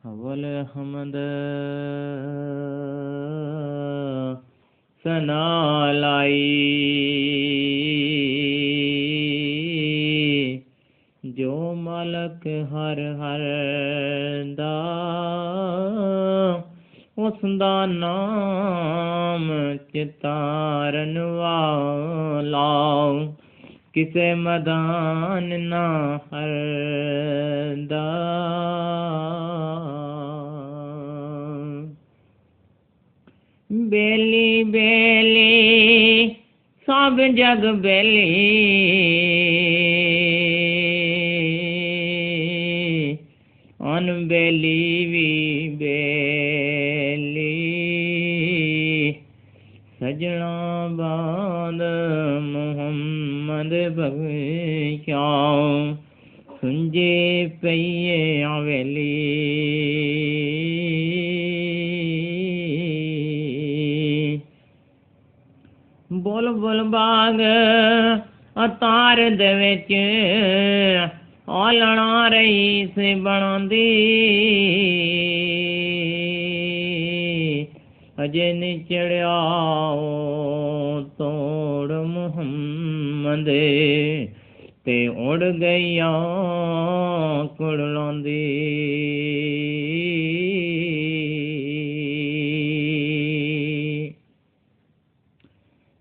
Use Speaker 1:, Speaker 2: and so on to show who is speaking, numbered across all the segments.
Speaker 1: ਹਵਲ ਹਮਦ ਸਨਾ ਲਾਈ, ਜੋ ਮਾਲਕ ਹਰ ਹਰ ਦਾ ਉਸ ਦਾ ਨਾਮ ਚਿਤਾਰਨ ਵਾਲਾ, ਕਿਸੇ ਮਦਾਨ ਨਾ ਹਰ ਦਾ। ਬੇਲੀ ਬੇਲੀ ਸਭ ਜਗ ਬੇਲੀ, ਅਨਬੇਲੀ ਵੀ ਬੇਲੀ, ਸਜਣਾ ਬਾਦ ਮੁਹੰਮਦ ਬਖਸ਼ਾ, ਸੁੰਝੇ ਪਈਏ ਹਵੇਲੀ। ਬੁਲਬੁਲ ਬਾਗ ਅਤਾਰ ਦੇ ਵਿੱਚ ਆਲਣਾ ਰਹੀ ਸੀ ਬਣਾਉਂਦੀ, ਅਜੇ ਨੀ ਚੜਿਆ ਤੋੜ ਮੁਹੰਮਦ, ਤੇ ਉੜ ਗਈਆਂ ਕੁੜਲਾਉਂਦੀ।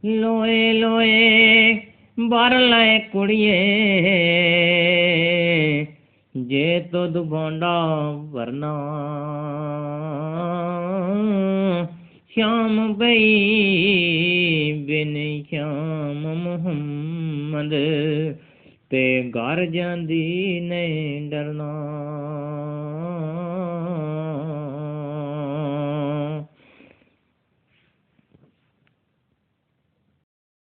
Speaker 1: ਲੋਏ ਲੋਏ ਭਰ ਲੈ ਕੁੜੀਏ, ਜੇ ਤੁਧ ਭਾਂਡਾ ਭਰਨਾ, ਸ਼ਾਮ ਪਈ ਬਿਨ ਸ਼ਾਮ ਮੁਹੰਮਦ, ਤੇ ਘਰ ਜਾਂਦੀ ਨਹੀਂ ਡਰਨਾ।